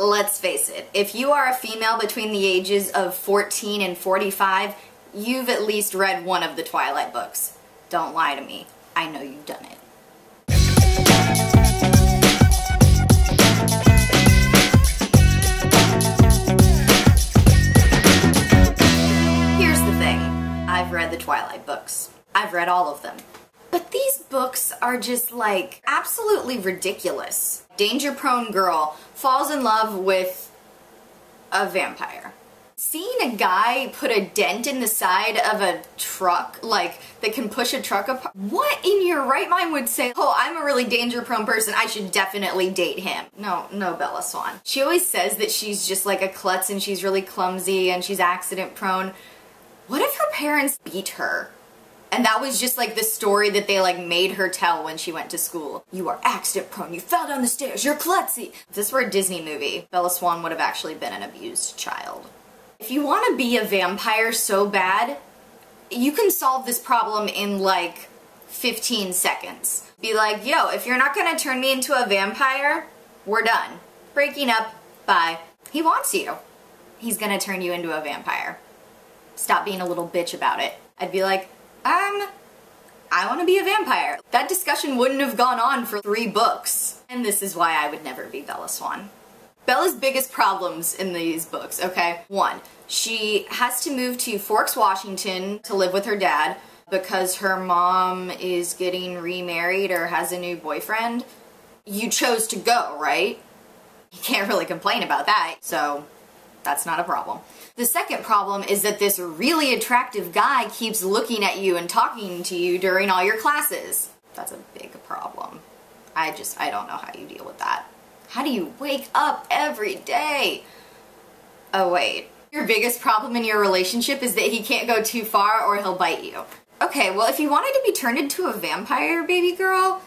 Let's face it, if you are a female between the ages of 14 and 45, you've at least read one of the Twilight books. Don't lie to me. I know you've done it. Here's the thing. I've read the Twilight books. I've read all of them. But these books are just like absolutely ridiculous. Danger-prone girl falls in love with a vampire. Seeing a guy put a dent in the side of a truck, like, that can push a truck apart, what in your right mind would say, oh, I'm a really danger-prone person, I should definitely date him? No, Bella Swan. She always says that she's just like a klutz and she's really clumsy and she's accident-prone. What if her parents beat her? And that was just like the story that they like made her tell when she went to school. You are accident prone, you fell down the stairs, you're klutzy. If this were a Disney movie, Bella Swan would have actually been an abused child. If you want to be a vampire so bad, you can solve this problem in like 15 seconds. Be like, yo, if you're not gonna turn me into a vampire, we're done. Breaking up, bye. He wants you. He's gonna turn you into a vampire. Stop being a little bitch about it. I'd be like, I want to be a vampire. That discussion wouldn't have gone on for 3 books. And this is why I would never be Bella Swan. Bella's biggest problems in these books, okay? 1, she has to move to Forks, Washington to live with her dad because her mom is getting remarried or has a new boyfriend. You chose to go, right? You can't really complain about that, so that's not a problem. The second problem is that this really attractive guy keeps looking at you and talking to you during all your classes. That's a big problem. I don't know how you deal with that. How do you wake up every day? Oh wait, your biggest problem in your relationship is that he can't go too far or he'll bite you. Okay, well if you wanted to be turned into a vampire, baby girl,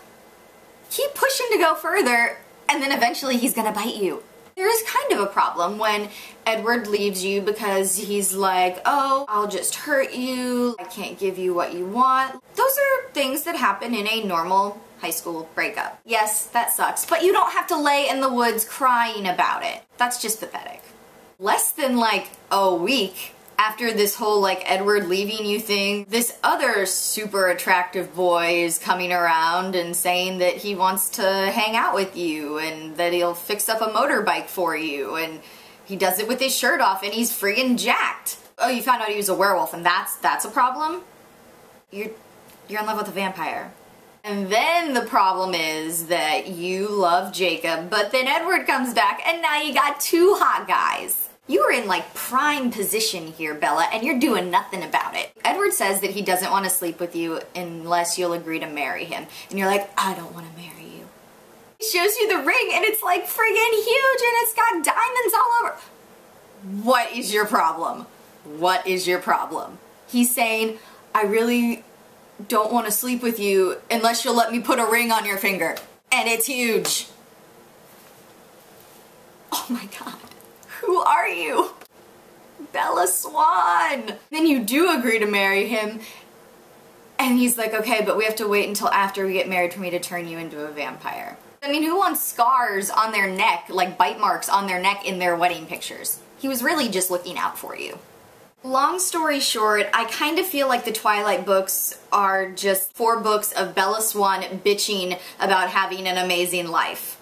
keep pushing to go further and then eventually he's gonna bite you. There is kind of a problem when Edward leaves you because he's like, oh, I'll just hurt you, I can't give you what you want. Those are things that happen in a normal high school breakup. Yes, that sucks, but you don't have to lay in the woods crying about it. That's just pathetic. Less than like a week after this whole like Edward leaving you thing, this other super attractive boy is coming around and saying that he wants to hang out with you and that he'll fix up a motorbike for you, and he does it with his shirt off and he's friggin' jacked. Oh, you found out he was a werewolf and that's a problem? You're in love with a vampire. And then the problem is that you love Jacob, but then Edward comes back and now you got 2 hot guys. You are in like prime position here, Bella, and you're doing nothing about it. Edward says that he doesn't want to sleep with you unless you'll agree to marry him. And you're like, I don't want to marry you. He shows you the ring and it's like friggin' huge and it's got diamonds all over. What is your problem? What is your problem? He's saying, I really don't want to sleep with you unless you'll let me put a ring on your finger. And it's huge. Oh my god. Who are you? Bella Swan! Then you do agree to marry him, and he's like, okay, but we have to wait until after we get married for me to turn you into a vampire. I mean, who wants scars on their neck, like bite marks on their neck in their wedding pictures? He was really just looking out for you. Long story short, I kind of feel like the Twilight books are just 4 books of Bella Swan bitching about having an amazing life.